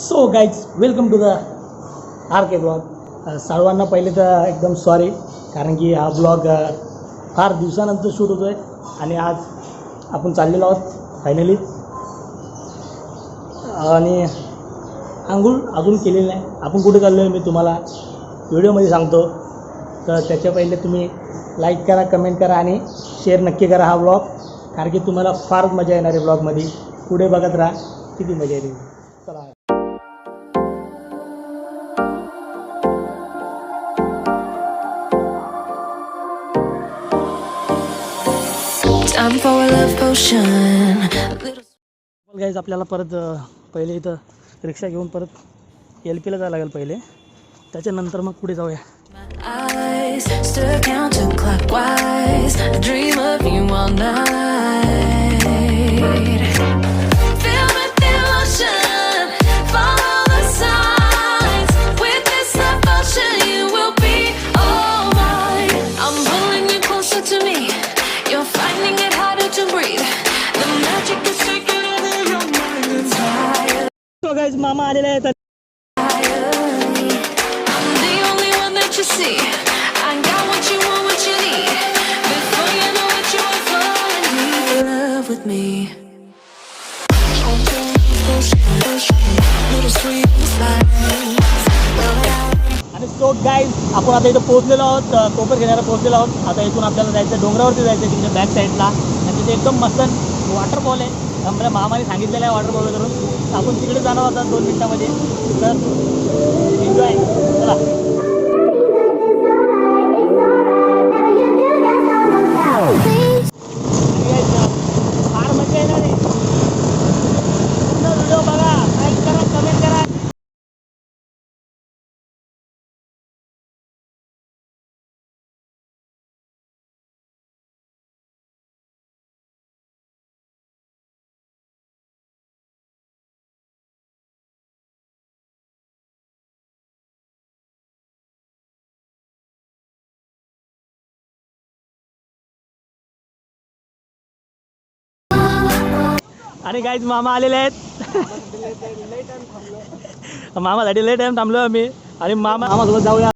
So guys welcome to the R K blog. सर्वांना पहिले तर एकदम सॉरी, कारण की हा ब्लॉग फार दिवसानंतर शूट होतो आहे आणि आज आपण चाललेलो आहोत फायनली. आणि आंघोळ अजून केलेली नाही. आपण कुठे चाललो आहे मी तुम्हाला व्हिडिओमध्ये सांगतो. तर त्याच्या पहिले तुम्ही लाईक करा, कमेंट करा आणि शेअर नक्की करा हा ब्लॉग, कारण की तुम्हाला फारच मजा येणार आहे ब्लॉगमध्ये. पुढे बघत राहा, किती मजा येते. चला. Time for a love potion. Guys आपल्याला परत पहिले इथं रिक्षा घेऊन परत LPला जायला लागेल पहिले, त्याच्यानंतर मग पुढे जाऊया. Eyes still counterclockwise. I dream of you all night. Filled with emotion, follow the signs. With this devotion, you will be all mine. I'm pulling you closer to me. You're finding it harder to breathe. The magic is taking over your mind. It's higher. So guys, मामा आलेले आहेत. I'm the only one that you see. I got what you want, what you need. Before you know it, you are falling in love with me. आणि so guys आपण आता इथं पोहोचलेलो आहोत, कोपर घेण्याला पोहोचलेलो आहोत. आता इथून आपल्याला जायचं डोंगरावरती जायचं आहे, तिथे बॅक साईडला. आणि तिथे एकदम मस्त वॉटरफॉल आहे. आम्हाला मामाने सांगितलेलं आहे वॉटरफॉल करून. आपण तिकडे जाणार होता 2 मिनिटामध्ये. तर एन्जॉय. चला. फार मजा येणार आहे. व्हिडिओ बघा, लाईक करा, कमेंट करा. आणि गाईज मामा आलेले आहेत. मामासाठी लेट टाइम थांबलो आम्ही. आणि मामासोबत जाऊया.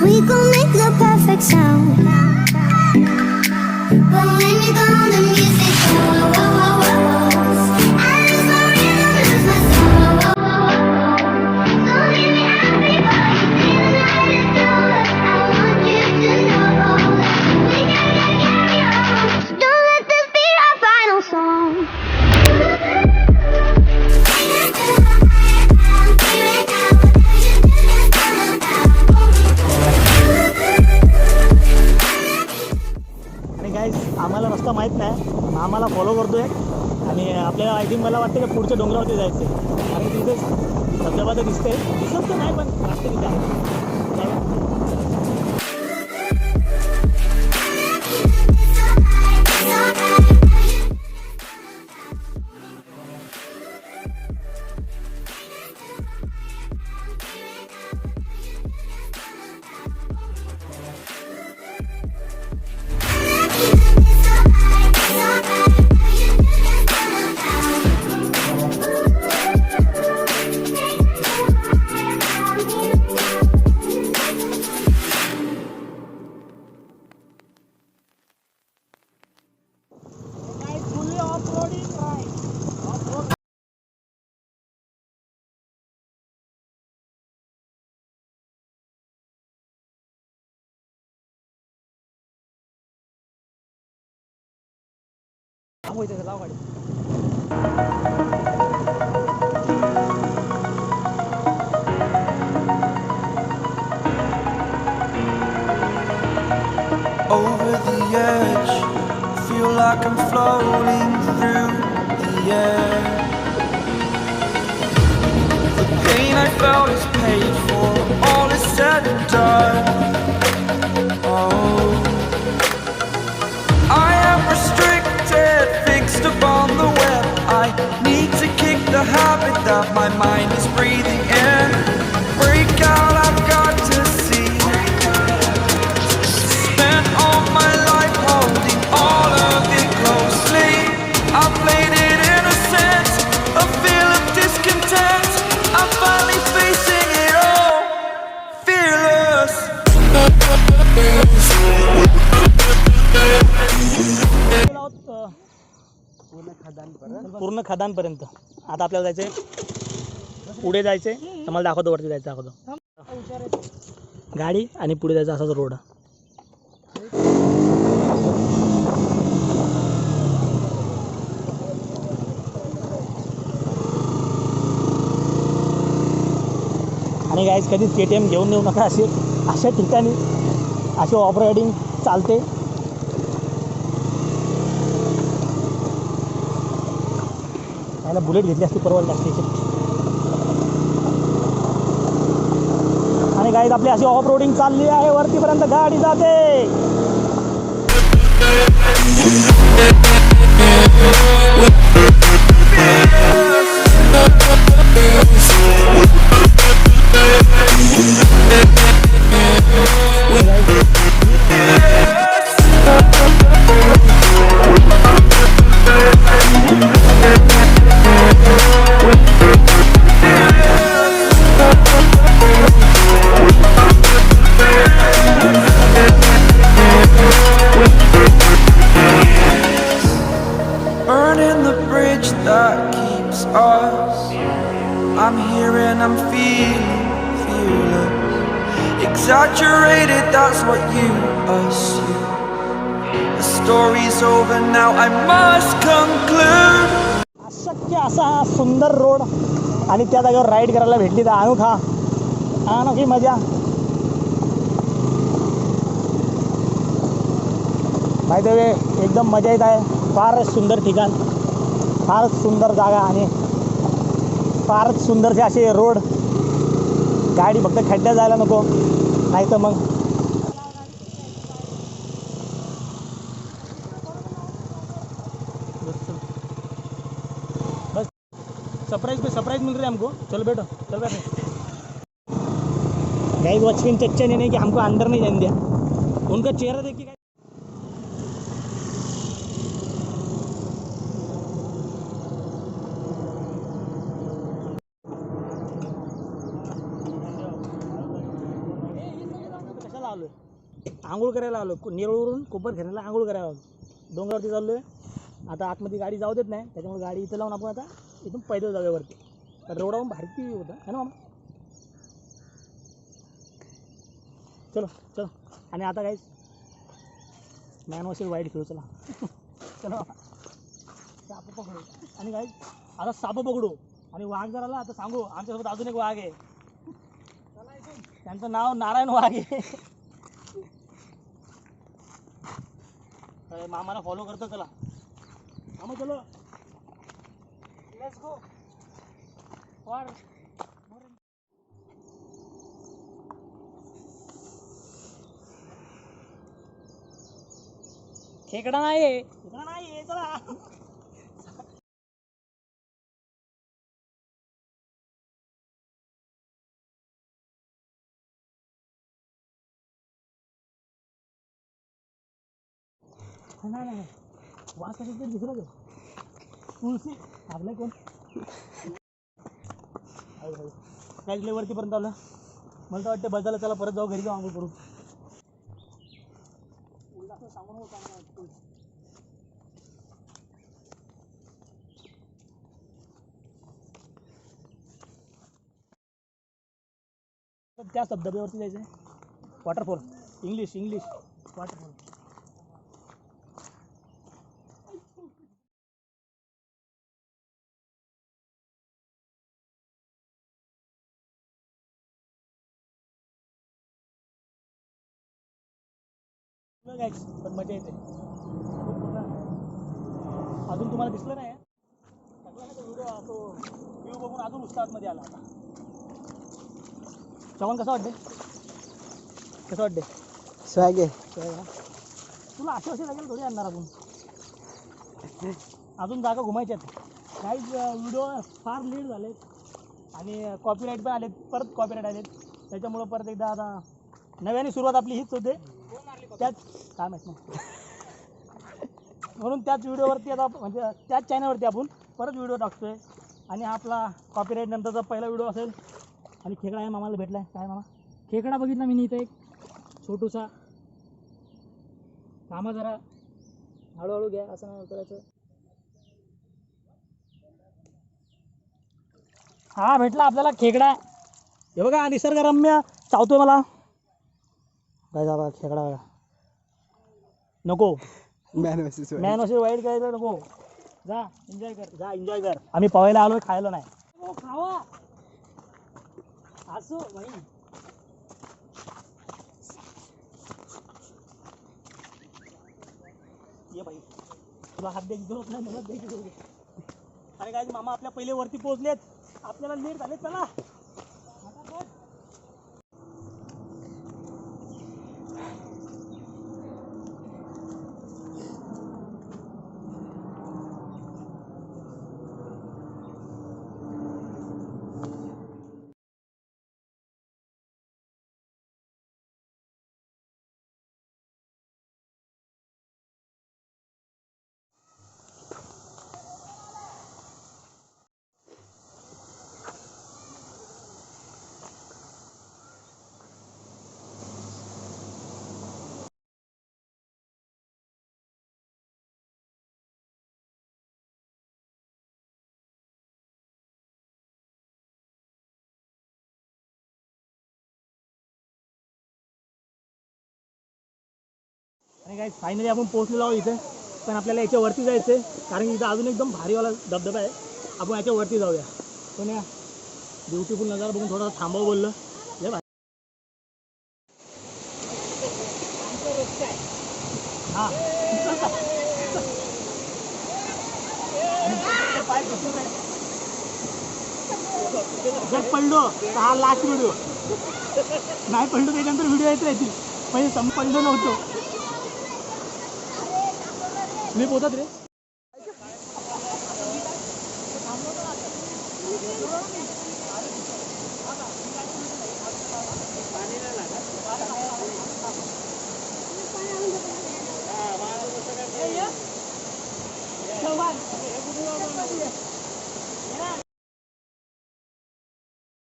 We gon' make the perfect sound. But when you're gone, the music goes. I lose my rhythm, lose my soul. So leave me happy while you see the night is through. I want you to know that we gotta carry on. So don't let this be our final song. आम्हाला रस्ता माहीत नाही, आम्हाला follow करतो आहे. आणि आपल्याला I think मला वाटतं की पुढच्या डोंगरावरती जायचं आहे, कारण तिथेच धबधबा तर दिसते. दिसत तर नाही, पण वाटतं तिथे आहे. थांबू इथे लाव गाडी. Over the edge, feel like I'm floating through the air. The pain I felt is paid for, all is said and done. Oh, I am restricted, fixed upon the web. I need to kick the habit that my mind is breathing in. Break out, I've got to see. Spent all my life holding all of it closely. I played it innocent, a feel of discontent. I'm finally facing it all, fearless. पूर्ण खदानपर्यंत. आता आपल्याला जायचंय पुढे जायचंय. तुम्हाला दाखवतो वरती जायचं दाखवतो. गाडी आणि पुढे जायचं असाच रोड. आणि गाईज कधीच KTM घेऊन येऊ नका अशा ठिकाणी. अशी ऑफ रायडिंग चालते. त्याला बुलेट घेतली असती परवडली असते. आणि गाईज आपली अशी ऑफ रोडिंग चालली आहे. वरतीपर्यंत गाडी जाते. Burning the bridge that keeps us. I'm here and I'm feeling fearless. Exaggerated, that's what you assume. The story's over now, I must conclude. अशक्य असा हा सुंदर रोड आणि त्या जागेवर राईड करायला भेटली तर अनोखी मजा. माहिती आहे एकदम मजा येत आहे. फारच सुंदर ठिकाण, फारच सुंदर जागा आणि फारच सुंदरसे असे रोड. गाडी फक्त खड्ड्यात जायला नको, नाही तर मग बस सरप्राइज मिल रहा है हमको. चलो बैठो, चल बैठो. गाइस वॉचमैन चच्चा ने नहीं कि हमको अंदर नहीं जाने दिया. उनका चेहरा देखिए. कशाला आलो? आंघोळ करायला आलो. नेरळवरून कोपरखेरण्याला आंघोळ करायला आलो. डोंगरावरती चाललो आहे. आता आतमध्ये गाडी जाऊ देत नाही, त्याच्यामुळे गाडी इथं लावून आपण आता इथून पैदल जाऊया वरती. तर रोडावरून भारती होता है ना मामा. चलो चलो. आणि आता काहीच मॅन वर्सेस वाईल्ड खेळू. चला चलो साप पकडू. आणि काहीच आता साप पकडू आणि वाघ जर आला आता सांगू आमच्यासोबत अजून एक वाघ आहे. त्यांचं नाव नारायण वाघ आहे. मामाला फॉलो करतो. चला मामा चलो लेट्स गो. और खेकडा नाही चला. नाही वास कशाच तरी दुसरं तुळशी आपलं कोण काय वरतीपर्यंत आलं. मला तर वाटतं बसायला चला परत जाऊ घरी जाऊ आंघोळ करू. त्या धबधब्यावरती जायचं आहे. Waterfall English waterfall. Guys, पण मजा येते. अजून तुम्हाला दिसलं नाही व्हिडिओ तो व्ह्यू बघून अजून उत्साहामध्ये आला आता. चव्हाण कसं वाटते? कसं वाटते? स्वॅग आहे. तुला असे लागेल थोडी आणणार आपण. अजून जागा घुमायच्यात. काहीच व्हिडिओ फार लेट झाले आणि कॉपीराईट पण आलेत, परत कॉपीराईट आलेत. त्याच्यामुळं परत एकदा आता नव्याने सुरुवात आपली हीच होते. त्याच काय माहीत नाही म्हणून त्याच व्हिडिओवरती आता म्हणजे त्याच चॅनलवरती आपण परत व्हिडिओ टाकतोय आणि हा आपला कॉपीराईट नंतरचा पहिला व्हिडिओ असेल. आणि खेकडा आहे मामाला भेटला आहे. काय मामा खेकडा बघितला मी इथं एक छोटूसा. कामा जरा हळूहळू घ्या, असं नाही करायचं. हा भेटला आपल्याला खेकडा. हे बघा निसर्गरम्य चावतोय मला. काय जा खेकडा बघा. नको मॅन वर्सेस मॅन असे वाईट करायचं नको. जा एन्जॉय कर, जा एन्जॉय कर. आम्ही पवायला आलोय, खायला नाही. हो खावा असो भाई. ये भाई तुला हात द्यायची जरूरत नाही, मला द्यायची जरूरत आहे. अरे काय मामा आपल्या पहिले वरती पोहोचलेत, आपल्याला लेट झाले. चला आणि काय फायनली आपण पोहोचलेलो आहोत इथे. पण आपल्याला याच्यावरती जायचं आहे कारण इथं अजून एकदम भारीवाला धबधबा आहे. आपण याच्यावरती जाऊया. पण या ब्युटिफुल नजारा बघून थोडा थांबावं बोललं. लय भारी. हां पाय घुसून आहे. जर पडलो तर हा लास्ट व्हिडिओ. नाही पडलो त्याच्यानंतर व्हिडिओ येत राहतील. पहिले पडलो नव्हतो मी पोहतात रे.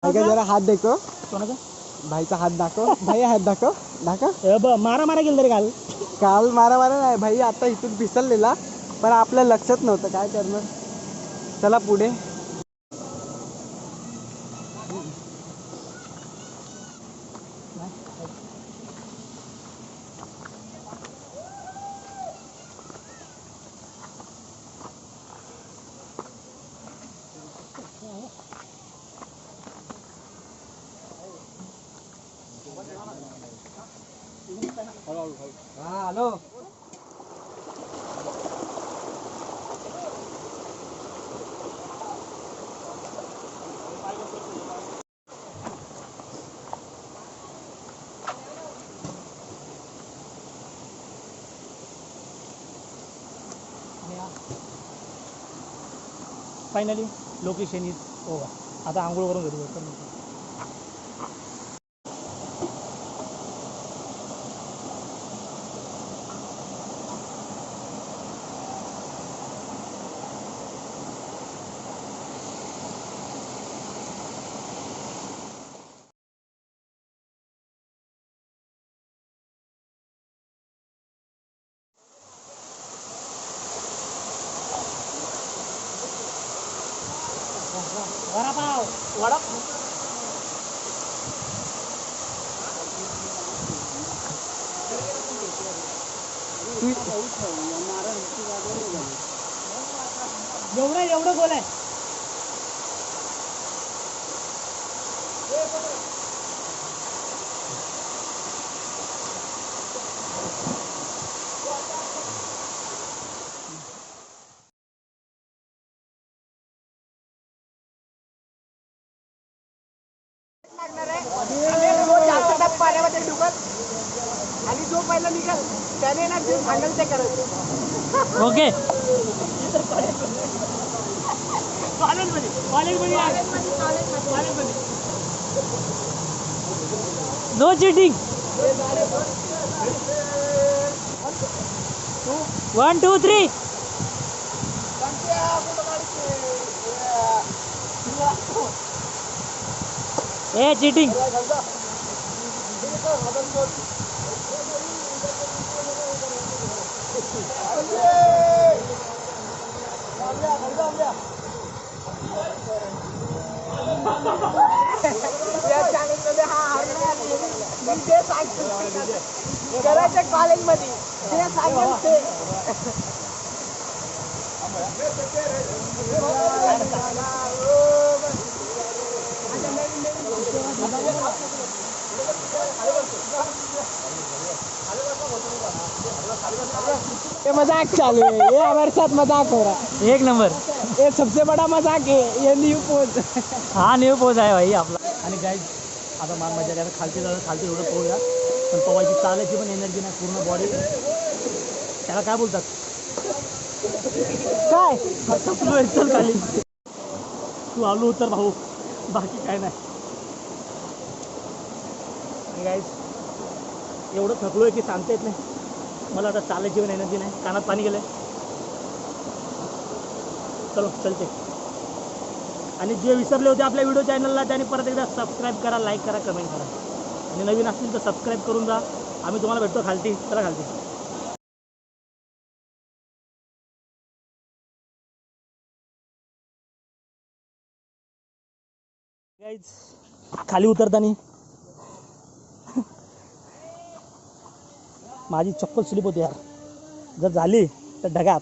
जरा हात दाखव. कोणाचा भाईचा हात दाखव. भाई हात दाखव. दाखव. मारा मारा गेलं रे काल. काल मारा नाही भाई, आता इथून फिसललेला पण आपल्या लक्षात नव्हतं. काय करणार. चला पुढे. हा hello. Finally location is over. आता आंघोळ करून घरी जाऊ. वडापाव वडा एवढं गोल आहे. मध्ये डुबल आणि जो पहिला निघाल त्याने ना जे सांगेल ते करत. ओके कॉलेजमध्ये नो चिटिंग 1 2 3 ए चिटिंग करायचं कॉलेजमध्ये जे सांगेल ते. ये मजाक चालू है, ये हमारे साथ मजाक हो रहा है. एक नंबर ये सबसे बड़ा मजाक है, ये न्यू पोज. हा न्यू पोज आहे भाई आपला. आणि गाईज आता मान मजा आता खालती जाऊ, खालती एवढं पोहूया पण पोवायची चालायची पण एनर्जी नाही, पूर्ण बॉडी त्याला काय बोलतात काय थकलो आहे. चल खाली तू आलो उतर भाऊ, बाकी काय नाही. आणि गाईज एवढं थकलो आहे की सांगता येत नाही. मला आता चालायची पण एनर्जी नाही, कानात पाणी गेलं आहे. चलो चलते. आणि जे विसरले होते आपल्या व्हिडिओ चॅनलला त्यांनी परत एकदा सबस्क्राईब करा, लाईक करा, कमेंट करा. आणि नवीन असतील तर सबस्क्राईब करून जा. आम्ही तुम्हाला भेटतो खालती. चला खालती. गाईज खाली उतरताना माझी चप्पल स्लिप होती यार, जर झाली तर ढगात.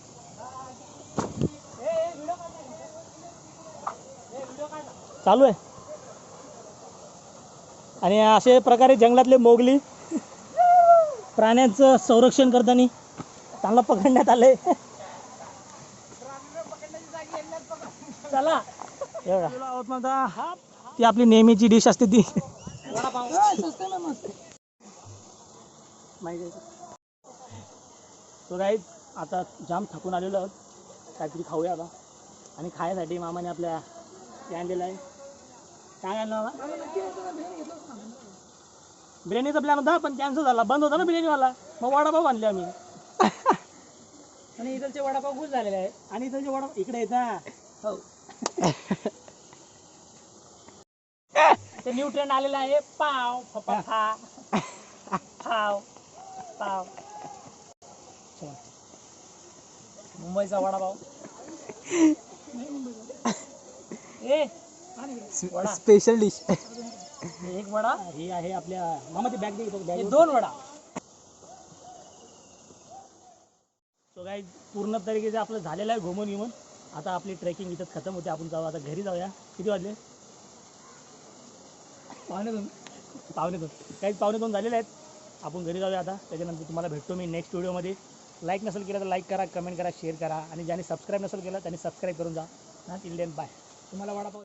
चालू आहे. आणि असे प्रकारे जंगलातले मोगली प्राण्यांचं संरक्षण करताना चांगलं पकडण्यात आले. चला एवढा आहोत माझा. ती आपली नेहमीची डिश असते ती माहिती. तो गाईज आता जाम थकून आलेलो आहोत, काहीतरी खाऊया आता. आणि खायसाठी मामाने आपल्या हे आणलेलं आहे. काय आणलं मामा? बिर्याणीचा प्लॅन होता पण कॅन्सल झाला, बंद होता ना बिर्याणीवाला. मग वडापाव आणले आम्ही. आणि इथलचे वडापाव खुश झालेले आहे. आणि इथलचे वडापाव इकडे आहेत ना. हो ते न्यू ट्रेंड आलेला आहे. पाव पाव पाव पाव. मुंबईचा वडापाव. ए वडा स्पेशल डिश. एक वडा हे आहे आपल्या मामाची बॅग दे. 2 वडा. सो गाईज पूर्ण तरीके आपलं झालेलं आहे घुमून घेऊन. आता आपली ट्रेकिंग इथंच खतम होते. आपण जाऊ आता घरी जाऊया. किती वाजले? 1:45. 1:45. काही 1:45 झालेले आहेत. आपण घरी जाऊया आता. त्याच्यानंतर तुम्हाला भेटतो मी नेक्स्ट व्हिडिओमध्ये. लाईक नसेल केलं तर लाईक करा, कमेंट करा, शेअर करा. आणि ज्याने सबस्क्राईब नसेल केलं त्यांनी सबस्क्राईब करून जा. ना टिल देन बाय. तुम्हाला वडापाव